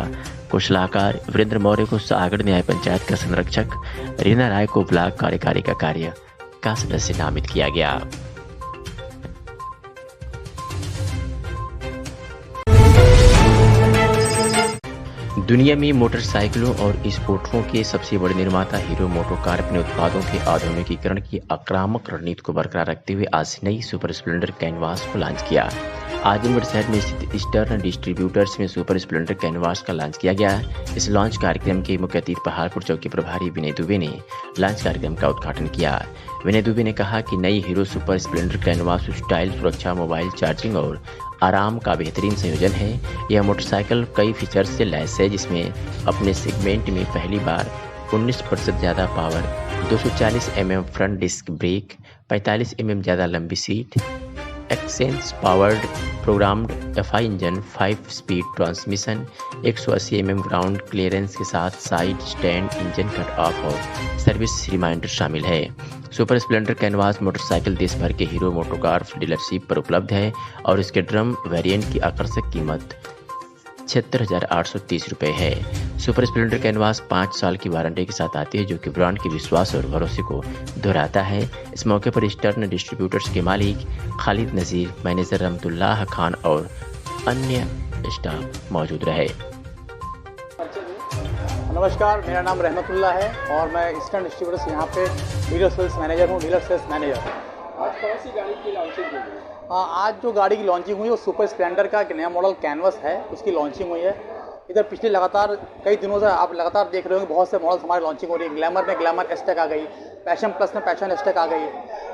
कुशलाकार, वीरेंद्र मौर्य को सागड़ न्याय पंचायत का संरक्षक, रीना राय को ब्लॉक कार्यकारी का कार्य का सदस्य नामित किया गया। दुनिया में मोटरसाइकिलों और स्कूटरों के सबसे बड़े निर्माता हीरो मोटोकार अपने उत्पादों के आधुनिकीकरण की आक्रामक रणनीति को बरकरार रखते हुए आज नई सुपर स्प्लेंडर कैनवास को लॉन्च किया। आजमगढ़ शहर में स्थित ईस्टर्न डिस्ट्रीब्यूटर्स में सुपर स्प्लेंडर कैनवास का लॉन्च किया गया। इस लॉन्च कार्यक्रम के मुख्य अतिथि पहाड़पुर चौकी प्रभारी विनय दुबे ने लॉन्च कार्यक्रम का उद्घाटन किया। विनय दुबे ने कहा कि नई hero super Splendor canvas style, सुरक्षा, मोबाइल चार्जिंग और आराम का बेहतरीन संयोजन है। यह मोटरसाइकिल कई फीचर्स से लैस है, जिसमें अपने सेगमेंट में पहली बार 19% ज़्यादा power, 240 mm front disc brake, 45 mm ज़्यादा लंबी seat, XSens powered programmed FI engine, 5 speed transmission, 180 mm ground clearance के साथ side stand, engine cut off और सर्विस रिमाइंडर शामिल है। सुपर स्प्लेंडर कैनवास मोटरसाइकिल देश भर के हीरो मोटोकार डीलरशिप पर उपलब्ध है और इसके ड्रम वेरिएंट की आकर्षक कीमत 76,830 रुपये है। सुपर स्प्लेंडर कैनवास 5 साल की वारंटी के साथ आती है, जो कि ब्रांड के विश्वास और भरोसे को दोहराता है। इस मौके पर ईस्टर्न डिस्ट्रीब्यूटर्स के मालिक खालिद नज़ीर, मैनेजर रहमतुल्लाह खान और अन्य स्टाफ मौजूद रहे। नमस्कार, मेरा नाम रहमतुल्लाह है और मैं ईस्टर्न डिस्ट्रीब्यूटर्स यहाँ पे डीलर सेल्स मैनेजर हूँ, डीलर सेल्स मैनेजर। आज कौन सी गाड़ी की लॉन्चिंग हुई है? आज जो गाड़ी की लॉन्चिंग हुई है वो सुपर स्प्लेंडर का एक नया मॉडल कैनवस है, उसकी लॉन्चिंग हुई है। इधर पिछले लगातार कई दिनों से आप लगातार देख रहे हो कि बहुत से मॉडल्स हमारी लॉन्चिंग हो रही है। ग्लैमर में ग्लैमर एस्टेक आ गई, पैशन प्लस में पैशन एस्टेक आ गई,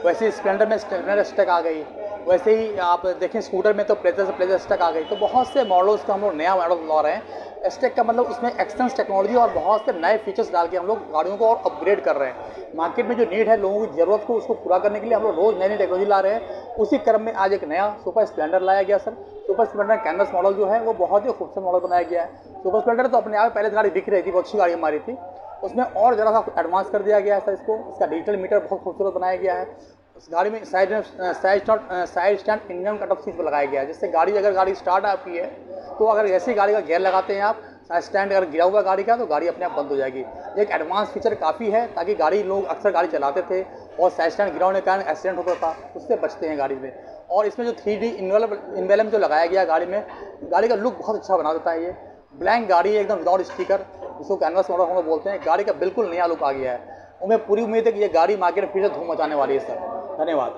वैसे ही स्प्लेंडर में स्प्लेंडर एस्टेक आ गई, वैसे ही आप देखें स्कूटर में तो प्लेजर से प्लेजर एस्टेक आ गई। तो बहुत से मॉडल्स का हम लोग नया मॉडल ला रहे हैं। एस्टेक का मतलब उसमें एक्सटेंस टेक्नोलॉजी और बहुत से नए फीचर्स डाल के हम लोग गाड़ियों को और अपग्रेड कर रहे हैं। मार्केट में जो नीड है, लोगों की ज़रूरत को उसको पूरा करने के लिए हम लोग रोज़ नई नई टेक्नोलॉजी ला रहे हैं। उसी क्रम में आज एक नया सुपर स्प्लेंडर लाया गया sir. Super Splendor canvas model जो है वो बहुत ही खूबसूरत मॉडल बनाया गया है। सुपर स्प्लेंडर तो अपने आप पहले गाड़ी दिख रही थी, बहुत अच्छी गाड़ी हमारी थी, उसमें और ज़रा सा एडवांस कर दिया गया है सर इसको। इसका डिजिटल मीटर बहुत खूबसूरत बनाया गया है। उस गाड़ी में side stand engine cut of seat पर लगाया गया है, जिससे अगर गाड़ी स्टार्ट आपकी है तो अगर ऐसी गाड़ी का गियर लगाते हैं आप, साइड स्टैंड अगर गिरा हुआ गाड़ी का तो गाड़ी अपने आप बंद हो जाएगी। एक एडवांस फीचर काफ़ी है, ताकि गाड़ी लोग अक्सर गाड़ी चलाते थे और साइड स्टैंड गिरा होने के कारण एक्सीडेंट होता था, उससे बचते हैं गाड़ी में। और इसमें जो 3D इन्वेलम जो लगाया गया गाड़ी में, गाड़ी का लुक बहुत अच्छा बना देता है। ये ब्लैंक गाड़ी है एकदम विदाउट स्टिकर, जिसको कैनवस मॉडल हम लोग बोलते हैं। गाड़ी का बिल्कुल नया लुक आ गया है। उन्हें पूरी उम्मीद है कि ये गाड़ी मार्केट में फिर से धूम मचाने वाली है सर। धन्यवाद।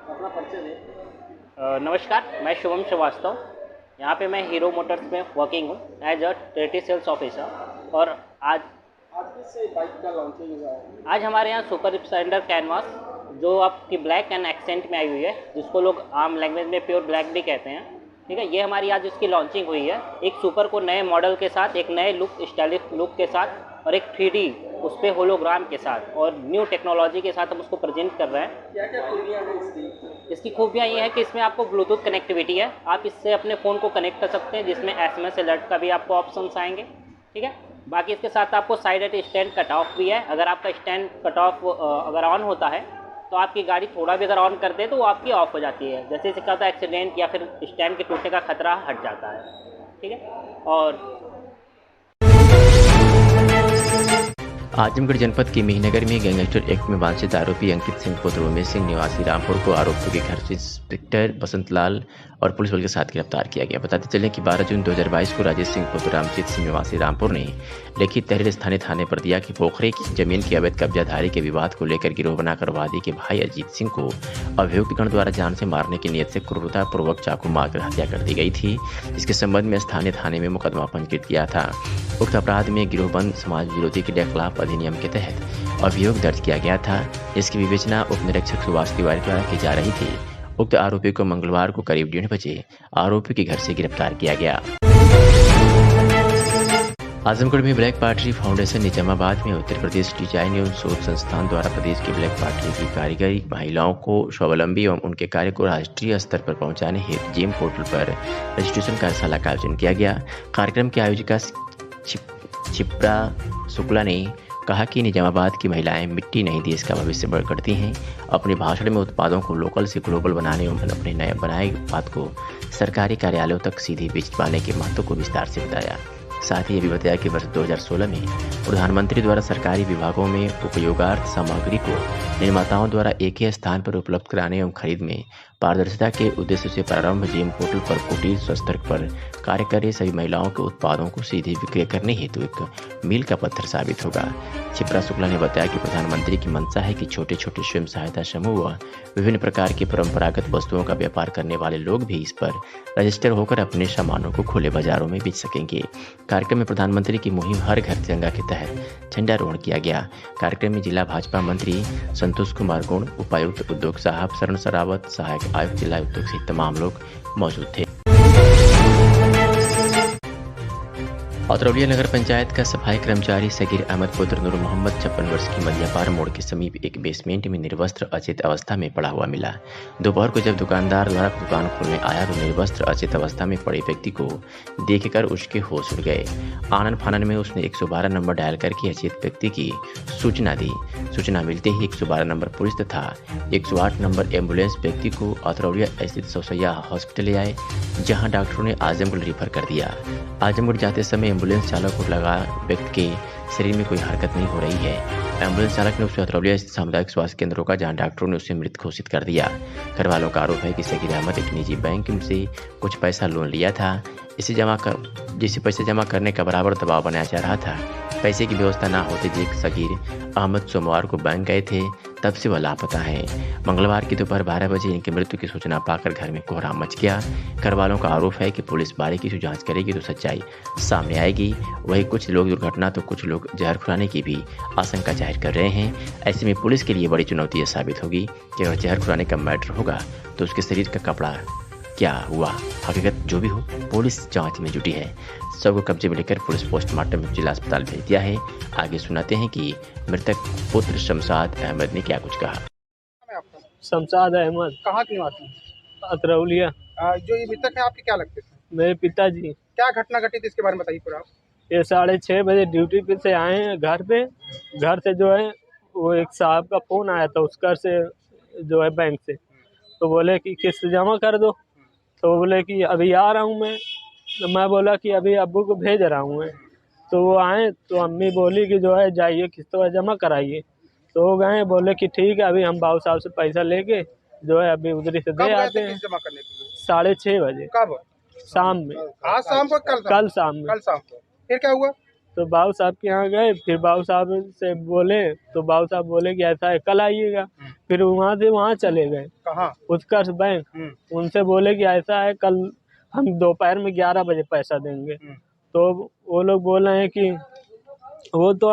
अपना परिचय दें। नमस्कार, मैं शुभम श्रीवास्तव। यहाँ पे मैं हीरो मोटर्स में वर्किंग हूँ as a territory sales officer. और आज किस बाइक का लॉन्चिंग हुआ है? आज हमारे यहाँ सुपर स्प्लेंडर कैनवास, जो आपकी ब्लैक एंड एक्सेंट में आई हुई है, जिसको लोग आम लैंग्वेज में प्योर ब्लैक भी कहते हैं, ठीक है। ये हमारी आज इसकी लॉन्चिंग हुई है। एक सुपर को नए मॉडल के साथ, एक नए लुक, स्टाइलिश लुक के साथ और एक 3D उस पर होलोग्राम के साथ और न्यू टेक्नोलॉजी के साथ हम उसको प्रेजेंट कर रहे हैं। क्या क्या खूबियाँ हैं इसकी खूबियाँ ये है कि इसमें आपको ब्लूटूथ कनेक्टिविटी है, आप इससे अपने फ़ोन को कनेक्ट कर सकते हैं, जिसमें SMS अलर्ट का भी आपको ऑप्शंस आएंगे, ठीक है। बाकी इसके साथ आपको side at stand cut off भी है। अगर आपका स्टैंड कट ऑफ अगर ऑन होता है तो आपकी गाड़ी थोड़ा भी अगर ऑन कर दे तो वो आपकी ऑफ हो जाती है, जैसे इसका होता है एक्सीडेंट या फिर स्टैंड के टूटने का खतरा हट जाता है, ठीक है। और आजमगढ़ जनपद के मिहीनगर में गैंगस्टर एक्ट में वांछित आरोपी अंकित सिंह पुत्र उमेश सिंह निवासी रामपुर को आरोपियों के घर से इंस्पेक्टर बसंत लाल और पुलिस बल के साथ गिरफ्तार किया गया। बताते चलें कि 12 जून 2022 को राजेश सिंह पुत्र रामजीत सिंह निवासी रामपुर ने लिखित तहरीर स्थानीय थाने पर दिया कि पोखरे की जमीन की अवैध कब्जाधारी के विवाद को लेकर गिरोह बनाकर वादी के भाई अजीत सिंह को अभियुक्तगण द्वारा जान से मारने की नियत से क्रूरतापूर्वक चाकू मारकर हत्या कर दी गई थी। इसके संबंध में स्थानीय थाने में मुकदमा पंजीकृत किया था। उक्त अपराध में गिरोहबंद समाज विरोधी के खिलाफ अधिनियम के तहत अभियोग दर्ज किया गया था, जिसकी विवेचना उप निरीक्षक सुभाष तिवारी द्वारा की जा रही थी। उक्त आरोपी को मंगलवार को करीब 1:30 बजे आरोपी के घर से गिरफ्तार किया गया। आजमगढ़ में ब्लैक पार्टी फाउंडेशन निजामाबाद में उत्तर प्रदेश डिजाइन एवं शोध संस्थान द्वारा प्रदेश की ब्लैक पार्टी की कारीगरी महिलाओं को स्वावलंबी एवं उनके कार्य को राष्ट्रीय स्तर पर पहुंचाने हेतु जेम पोर्टल पर रजिस्ट्रेशन कार्यशाला का आयोजन किया गया। कार्यक्रम की आयोजिका छिप्रा शुक्ला ने कहा कि निजामाबाद की महिलाएं मिट्टी नहीं देश का भविष्य करती हैं। अपने भाषण में उत्पादों को लोकल से ग्लोबल बनाने एवं अपने नए बनाए उत्पाद को सरकारी कार्यालयों तक सीधे बेच पाने के महत्व को विस्तार से बताया। साथ ही ये भी बताया कि वर्ष 2016 में प्रधानमंत्री द्वारा सरकारी विभागों में उपयोगार्थ सामग्री को निर्माताओं द्वारा एक ही स्थान पर उपलब्ध कराने एवं खरीद में पारदर्शिता के उद्देश्य से प्रारंभ जेम पोर्टल पर कुटीर स्तर पर कार्य कर रही सभी महिलाओं के उत्पादों को सीधे विक्रय करने हेतु एक मील का पत्थर साबित होगा। क्षिप्रा शुक्ला ने बताया कि प्रधानमंत्री की मंशा है कि छोटे छोटे स्वयं सहायता समूह व विभिन्न प्रकार की परंपरागत वस्तुओं का व्यापार करने वाले लोग भी इस पर रजिस्टर होकर अपने सामानों को खुले बाजारों में बेच सकेंगे। कार्यक्रम में प्रधानमंत्री की मुहिम हर घर तिरंगा के तहत झंडारोहण किया गया। कार्यक्रम में जिला भाजपा मंत्री संतोष कुमार गुण, उपायुक्त उद्योग साहब शरण सरावत, सहायक आयुक्त जिला उद्योग सहित तमाम लोग मौजूद थे। अतरौलिया नगर पंचायत का सफाई कर्मचारी सगीर अहमद पुत्र नूर मोहम्मद 56 वर्ष की मदियापार मोड़ के समीप एक बेसमेंट में निर्वस्त्र अचेत अवस्था में पड़ा हुआ मिला। दोपहर को जब दुकानदार द्वारा दुकान खोलने आया तो निर्वस्त्र अचेत अवस्था में पड़े व्यक्ति को देखकर उसके होश उड़ गए। आनन फानन में उसने 112 नंबर डायल करके अचेत व्यक्ति की सूचना दी। सूचना मिलते ही 112 नंबर पुलिस तथा 108 नंबर एम्बुलेंस व्यक्ति को अतरौलिया स्थित सोसैया हॉस्पिटल ले आए, जहां डॉक्टरों ने आजमगढ़ रेफर कर दिया। आजमगढ़ जाते समय एम्बुलेंस चालक को लगा व्यक्ति के शरीर में कोई हरकत नहीं हो रही है। एम्बुलेंस चालक ने उसे अतरौलिया स्थित सामुदायिक स्वास्थ्य केंद्र रोका, जहां डॉक्टरों ने उसे मृत घोषित कर दिया। घर वालों का आरोप है कि सगीर अहमद एक निजी बैंक से कुछ पैसा लोन लिया था, जिसे पैसे जमा करने का बराबर दबाव बनाया जा रहा था। पैसे की व्यवस्था न होते देख सगीर अहमद सोमवार को बैंक गए थे, तब से वह लापता है। मंगलवार की दोपहर 12 बजे इनकी मृत्यु की सूचना पाकर घर में कोहराम मच गया। घर वालों का आरोप है कि पुलिस बारीकी से जांच करेगी तो सच्चाई सामने आएगी। वहीं कुछ लोग दुर्घटना तो कुछ लोग जहर खुराने की भी आशंका जाहिर कर रहे हैं। ऐसे में पुलिस के लिए बड़ी चुनौती यह साबित होगी कि अगर जहर खुराने का मैटर होगा तो उसके शरीर का कपड़ा क्या हुआ। हकीकत जो भी हो, पुलिस जांच में जुटी है। सबको कब्जे में लेकर पुलिस पोस्टमार्टम जिला अस्पताल भेज दिया है। आगे सुनाते हैं कि मृतक पुत्र शमशाद अहमद ने क्या कुछ कहा। शमशाद अहमद कहाँ के निवासी हैं? अतरौलिया। जो ये मृतक है आपके क्या लगते थे? मेरे पिताजी। क्या घटना घटी थी इसके बारे में बताइए पूरा आप। ये 6:30 बजे ड्यूटी पे से आए हैं घर पे। घर से जो है वो एक साहब का फ़ोन आया था उस घर से जो है बैंक से, तो बोले कि किस्त जमा कर दो। तो बोले कि अभी आ रहा हूँ मैं। तो मैं बोला कि अभी अब्बू को भेज रहा हूँ मैं। तो वो आए तो अम्मी बोली कि जो है जाइए किस्त जमा कराइए। तो वो गए, बोले कि ठीक है अभी हम बाबू साहब से पैसा लेके जो है अभी उधरी से दे आते हैं। जमा करने के लिए 6:30 बजे। कब? शाम में। आज शाम को? कल शाम में। कल शाम को। फिर क्या हुआ? तो बाबू साहब के यहाँ गए, फिर बाबू साहब से बोले तो बाबू साहब बोले कि ऐसा है कल आइएगा। फिर वहाँ से वहाँ चले गए। कहाँ? उत्कर्ष बैंक। उनसे बोले कि ऐसा है कल हम दोपहर में 11 बजे पैसा देंगे। तो वो लोग बोल रहे हैं कि वो तो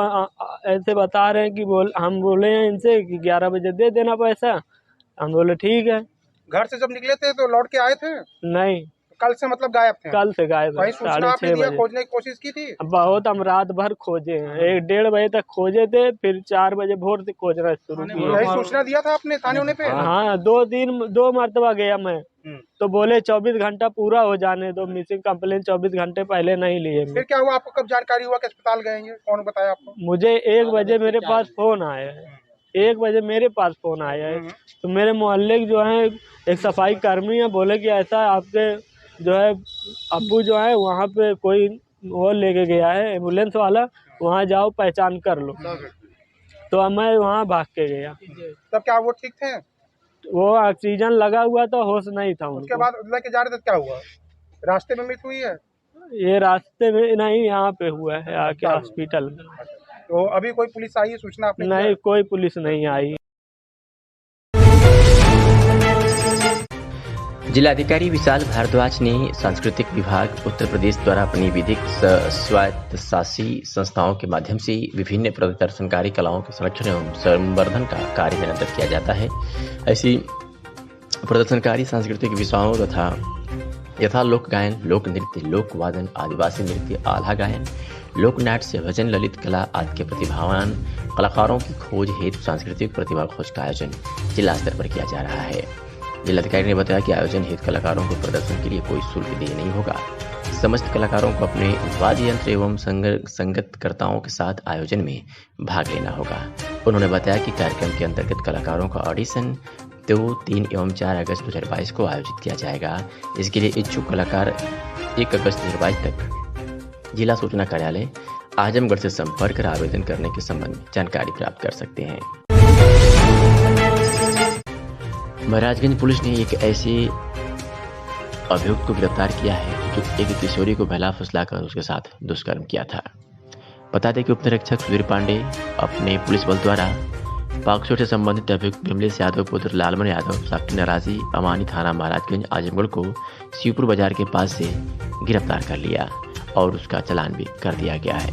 ऐसे बता रहे हैं कि हम बोले हैं इनसे कि 11 बजे दे देना पैसा। हम बोले ठीक है। घर से जब निकले थे तो लौट के आए थे? नहीं, कल से मतलब गायब थे? कल से गायब है। 6:30 बजे खोजने की कोशिश की थी? बहुत, हम रात भर खोजे हैं। 1-1:30 बजे तक खोजे थे, फिर 4 बजे भोर से खोजना शुरू किया। यही सूचना दिया था आपने थाने होने पे? हाँ, 2 मरतबा गया मैं। तो बोले 24 घंटा पूरा हो जाने दो, मिसिंग कंप्लेन 24 घंटे पहले नहीं लिए। फिर क्या हुआ? आपको कब जानकारी हुआ कि अस्पताल गए हैं? कौन बताया आपको? मुझे 1 बजे मेरे पास फोन आया है। 1 बजे मेरे पास फोन आया है। तो मेरे मोहल्ले जो है एक सफाई कर्मी है, बोले कि ऐसा आपके जो है अब्बू जो है वहाँ पे कोई वो लेके गया है एम्बुलेंस वाला, वहाँ जाओ पहचान कर लो। तो अब मैं वहाँ भाग के गया। तब क्या वो ठीक थे? वो ऑक्सीजन लगा हुआ था, होश नहीं था उनको। उसके बाद लेके जा रहे थे, क्या हुआ? रास्ते में मृत्यु हुई है? ये रास्ते में नहीं, यहाँ पे हुआ है आके हॉस्पिटल में। तो अभी कोई पुलिस आई है? सूचना आपने? नहीं, कोई पुलिस नहीं आई। जिलाधिकारी विशाल भारद्वाज ने सांस्कृतिक विभाग उत्तर प्रदेश द्वारा अपनी विधिक स्वायत्तशासी संस्थाओं के माध्यम से विभिन्न प्रदर्शनकारी कलाओं के संरक्षण एवं संवर्धन का कार्य निरंतर किया जाता है। ऐसी प्रदर्शनकारी सांस्कृतिक विषयों यथा लोक गायन, लोक नृत्य, लोक वादन, आदिवासी नृत्य, आल्हा गायन, लोक नाट्य, भजन, ललित कला आदि के प्रतिभावान कलाकारों की खोज हेतु सांस्कृतिक प्रतिभा खोज का आयोजन जिला स्तर पर किया जा रहा है। जिलाधिकारी ने बताया कि आयोजन हेतु कलाकारों को प्रदर्शन के लिए कोई शुल्क देय नहीं होगा। समस्त कलाकारों को अपने वाद्य यंत्र एवं संगतकर्ताओं के साथ आयोजन में भाग लेना होगा। उन्होंने बताया कि कार्यक्रम के अंतर्गत कलाकारों का ऑडिशन 2, 3 एवं 4 अगस्त 2022 को आयोजित किया जाएगा। इसके लिए इच्छुक कलाकार 1 अगस्त 2022 तक जिला सूचना कार्यालय आजमगढ़ से संपर्क कर आवेदन करने के संबंध में जानकारी प्राप्त कर सकते हैं। महाराजगंज पुलिस ने एक ऐसे अभियुक्त को गिरफ्तार किया है जो एक किशोरी को बहला फुसलाकर उसके साथ दुष्कर्म किया था। बता दें कि उप निरीक्षक सुधीर पांडे अपने पुलिस बल द्वारा पाक्सो से संबंधित अभियुक्त विमलेश यादव पुत्र लालमन यादव साकी नाराजी अमानी थाना महाराजगंज आजमगढ़ को शिवपुर बाजार के पास से गिरफ्तार कर लिया और उसका चालान भी कर दिया गया है।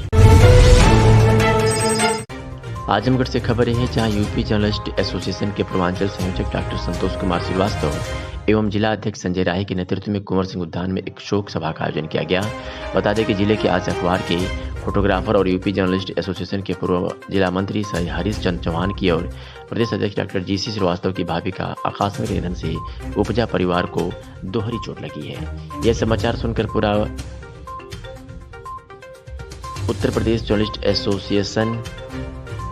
आजमगढ़ से खबर है जहां यूपी जर्नलिस्ट एसोसिएशन के पूर्वांचल संयोजक डॉक्टर संतोष कुमार श्रीवास्तव एवं जिला अध्यक्ष संजय राय के नेतृत्व में कुंवर सिंह उद्यान में एक शोक सभा का आयोजन किया गया। बता दें कि जिले के आज अखबार के फोटोग्राफर और यूपी जर्नलिस्ट एसोसिएशन के पूर्व जिला मंत्री हरीश चंद्र चौहान की और प्रदेश अध्यक्ष डॉक्टर जीसी श्रीवास्तव की भाभी का आकस्मिक निधन से उपजा परिवार को दोहरी चोट लगी है। यह समाचार सुनकर पूरा उत्तर प्रदेश जर्नलिस्ट एसोसिएशन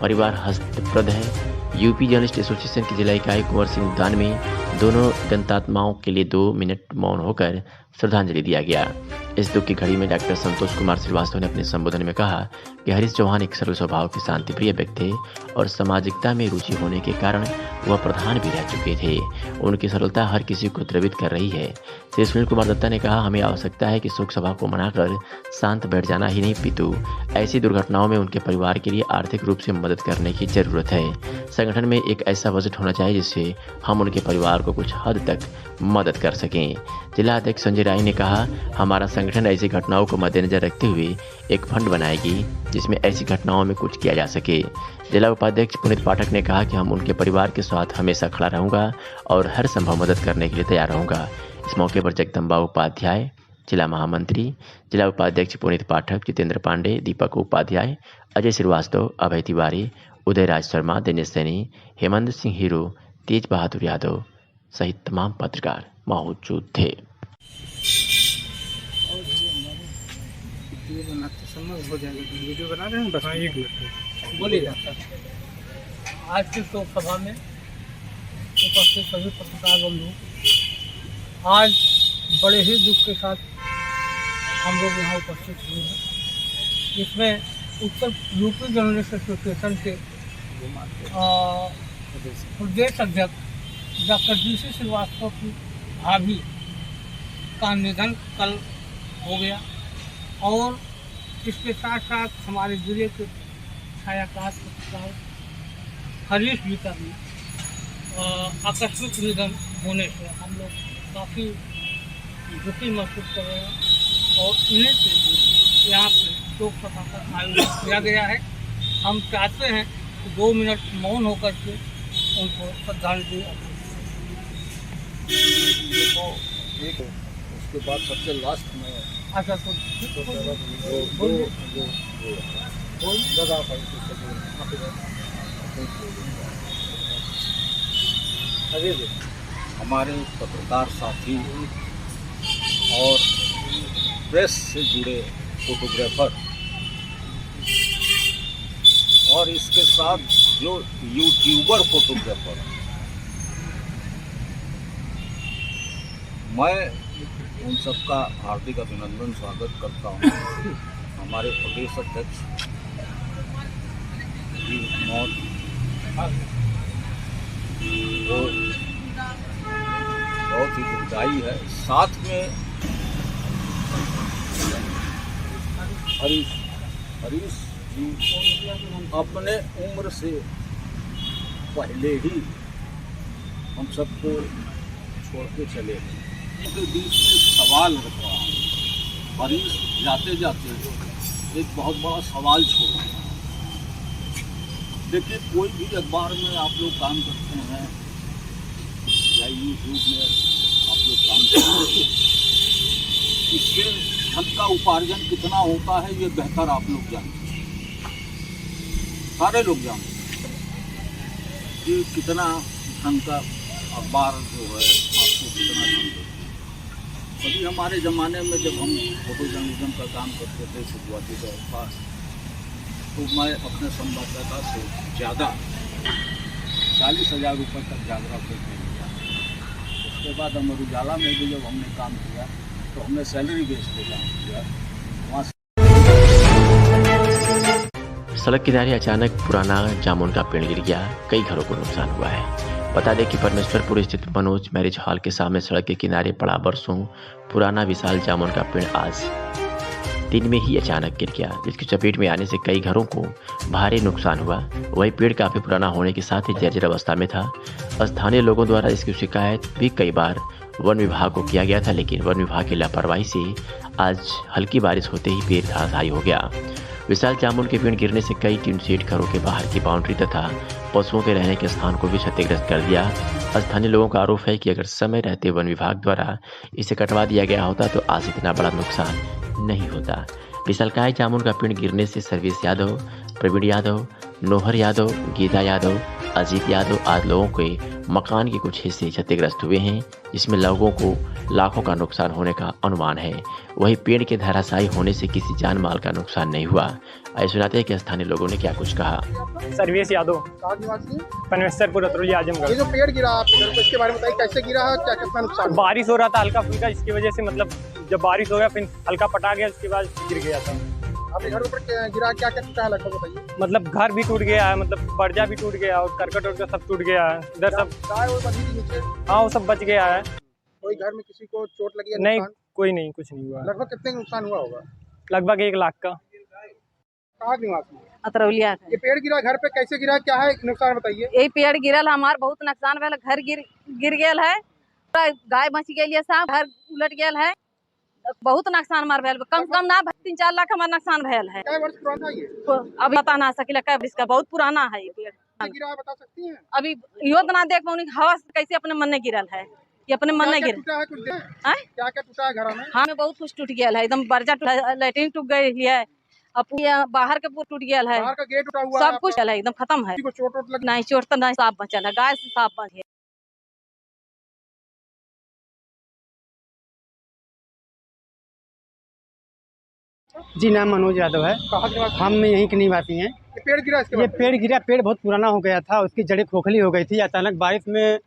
परिवार हस्तप्रद है। यूपी जर्नलिस्ट एसोसिएशन की जिला इकाई कुंवर सिंह उद्यान में दोनों दंतात्माओं के लिए 2 मिनट मौन होकर श्रद्धांजलि दिया गया। इस दुख की घड़ी में डॉक्टर संतोष कुमार श्रीवास्तव ने अपने संबोधन में कहा कि हरीश चौहान एक सरल स्वभाव के शांतिप्रिय व्यक्ति थे और सामाजिकता में रुचि होने के कारण वह प्रधान भी रह चुके थे। उनकी सरलता हर किसी को द्रवित कर रही है। श्री सुनील कुमार दत्ता ने कहा, हमें आवश्यकता है कि शोक सभा को मनाकर शांत बैठ जाना ही नहीं पितु ऐसी दुर्घटनाओं में उनके परिवार के लिए आर्थिक रूप से मदद करने की जरूरत है। संगठन में एक ऐसा बजट होना चाहिए जिससे हम उनके परिवार को कुछ हद तक मदद कर सकें। जिला अध्यक्ष संजय राय ने कहा, हमारा संगठन ऐसी घटनाओं को मद्देनजर रखते हुए एक फंड बनाएगी जिसमें ऐसी घटनाओं में कुछ किया जा सके। जिला उपाध्यक्ष पुनीत पाठक ने कहा कि हम उनके परिवार के साथ हमेशा खड़ा रहूंगा और हर संभव मदद करने के लिए तैयार रहूंगा। इस मौके पर जगदम्बा उपाध्याय, जिला महामंत्री, जिला उपाध्यक्ष पुनीत पाठक, जितेंद्र पांडे, दीपक उपाध्याय, अजय श्रीवास्तव, अभय तिवारी, उदयराज शर्मा, दिनेश सैनी, हेमंत सिंह हीरो, तेज बहादुर यादव सहित तमाम पत्रकार मौजूद थे। वीडियो बना रहे हैं बस। हाँ, 1 मिनट बोलिए। आज की शोक सभा में उपस्थित सभी पत्रकार बंधु, आज बड़े ही दुख के साथ हम लोग यहाँ उपस्थित हुए हैं। इसमें उत्तर यूपी जर्नलिस्ट एसोसिएशन के प्रदेश अध्यक्ष डॉक्टर जीसी श्रीवास्तव की भाभी का निधन कल हो गया और इसके साथ साथ हमारे जिले के छायाकार पत्रकार हरीश जी का भी आकस्मिक निधन होने से हम लोग काफ़ी दुखी महसूस कर रहे हैं और इन्हीं से भी यहाँ पे शोक सभा का आयोजन किया गया है। हम चाहते हैं कि 2 मिनट मौन होकर के उनको श्रद्धांजलि देखो एक उसके बाद सबसे लास्ट में अच्छा हमारे पत्रकार साथी और प्रेस से जुड़े फोटोग्राफर और इसके साथ जो यूट्यूबर फोटोग्राफर, मैं उन सबका हार्दिक अभिनंदन स्वागत करता हूँ। हमारे प्रदेश अध्यक्ष की मौत वो बहुत ही दुखदायी है। साथ में हरीश जी अपने उम्र से पहले ही हम सबको छोड़ के चले गए। के बीच में सवाल रख रहा हूँ। हरीश जाते जाते एक बहुत बड़ा सवाल छोड़ रहा है। देखिए, कोई भी अखबार में आप लोग काम करते हैं या यूट्यूब में आप लोग काम करते हैं, इसके धन का उपार्जन कितना होता है ये बेहतर आप लोग जानते हैं, सारे लोग जानते हैं कि कितना धन का अखबार जो है आपको कितना धन देता है। अभी हमारे ज़माने में जब हम फोटो जर्नलिज्म का काम करते थे शुरुआती दौर पर, तो मैं अपने संवाददाता से ज़्यादा 40,000 रुपये तक जागरा पे लिया। उसके बाद अमर उजाला में भी जब हमने काम किया तो हमने सैलरी बेस पे काम किया। वहाँ सड़क किनारे अचानक पुराना जामुन का पेड़ गिर गया, कई घरों को नुकसान हुआ है। बता दें कि परमेश्वरपुर स्थित मनोज मैरिज हॉल के सामने सड़क के किनारे पड़ा वर्षों पुराना विशाल जामुन का पेड़ आज दिन में ही अचानक गिर गया, जिसकी चपेट में आने से कई घरों को भारी नुकसान हुआ। वही पेड़ काफी पुराना होने के साथ ही जर्जर अवस्था में था। स्थानीय लोगों द्वारा इसकी शिकायत भी कई बार वन विभाग को किया गया था, लेकिन वन विभाग की लापरवाही से आज हल्की बारिश होते ही पेड़ धराशायी हो गया। विशाल जामुन के पेड़ गिरने से कई टीन शेड घरों के बाहर की बाउंड्री तथा पशुओं के रहने के स्थान को भी क्षतिग्रस्त कर दिया। स्थानीय लोगों का आरोप है कि अगर समय रहते वन विभाग द्वारा इसे कटवा दिया गया होता तो आज इतना बड़ा नुकसान नहीं होता। विशालकाय जामुन का पेड़ गिरने से सर्वेश यादव, प्रवीण यादव, नोहर यादव, गीता यादव, अजीत यादव आदि लोगों के मकान के कुछ हिस्से क्षतिग्रस्त हुए हैं, जिसमें लोगों को लाखों का नुकसान होने का अनुमान है। वहीं पेड़ के धराशायी होने से किसी जान माल का नुकसान नहीं हुआ। आइए सुनाते हैं कि स्थानीय लोगों ने क्या कुछ कहा। सर्वेश यादव, परमेश्वरपुर अतरौली आजमगढ़। ये जो पेड़ गिरा आपके घर पे, इसके बारे में बताइए, कैसे गिरा है, क्या कितना नुकसान? बारिश हो रहा था हल्का फुल्का, इसकी वजह से मतलब जब बारिश हो गया फिर हल्का पटा गया, उसके बाद गिर गया था। आपके घर ऊपर गिरा, क्या क्या टूटा है लगभग बताइए? मतलब घर भी टूट गया है, मतलब पर्जा भी टूट गया और करकट वर्कट सब टूट गया है। इधर सब गाय और बंधी थी नीचे? हाँ, वो सब बच गया है। कोई घर में किसी को चोट लगी है? नहीं, कोई नहीं, कुछ नहीं हुआ। लगभग कितने का नुकसान हुआ होगा? लगभग 1 लाख का। कहाँ निवासी? अतरौलिया। ये पेड़ गिरा घर पे, कैसे गिरा, क्या है नुकसान बताइए? यही पेड़ गिरल हमार बहुत नुकसान भेल, घर गिर गया है, गाय बच गई है, सब घर उलट गया है, बहुत नुकसान हमार भेल। कम से कम ना 3-4 लाख हमार नुकसान भेल है। क्या वर्ष पुराना है ये? अभी बता ना सकिला क्या इसका, बहुत पुराना है ये पेड़। गिरा है बता सकती हैं? अभी यो ना देख पाऊंगी हवा कैसे अपने मन में गिरल है, ये अपने मन में गिर। क्या क्या टूटा है घर में? हाँ, में बहुत कुछ टूट गया है, एकदम बर्जा लैट्रिन टूट गई है, अब बाहर के पूरा टूट गया है, बाहर का गेट टूटा हुआ सब कुछ है, एकदम खत्म है। चोट नहीं, चोट तो नहीं, साफ बचल है, गाय से साफ बच है। जी, नाम मनोज यादव है। हम यहीं के निवासी हैं। पेड़ गिरा, ये पेड़ गिरा, पेड़ बहुत पुराना हो गया था, उसकी जड़ें खोखली हो गई थी। अचानक बारिश में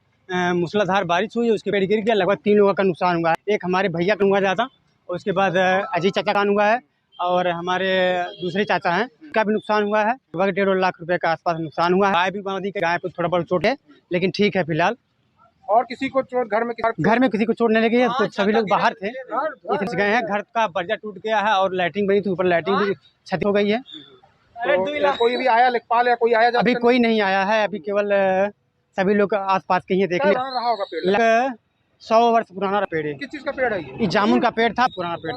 मूसलाधार बारिश हुई, उसके पेड़ गिर गया, लगभग 3 लोगों का नुकसान हुआ है। एक हमारे भैया का हुआ ज़्यादा, उसके बाद अजीत चाचा का हुआ है और हमारे दूसरे चाचा हैं, उनका भी नुकसान हुआ है। लगभग 1.5 लाख रुपए का आसपास नुकसान हुआ है। गाय भी बांधी, गाय पर थोड़ा बहुत चोट है, लेकिन ठीक है फिलहाल। और किसी को चोट घर में किसी को चोट नहीं लगी है, तो सभी लोग बाहर थे, इधर गए हैं। घर का पर्जा टूट गया है और लाइटिंग बनी थी, ऊपर लाइटिंग भी क्षति हो गई है। तो कोई भी आया, लेखपाल या कोई आया? अभी कोई नहीं आया है, अभी केवल सभी लोग आसपास के ही देखने। 100 वर्ष पुराना पेड़ है। किस चीज का पेड़ है ये? जामुन का पेड़ था, पुराना पेड़।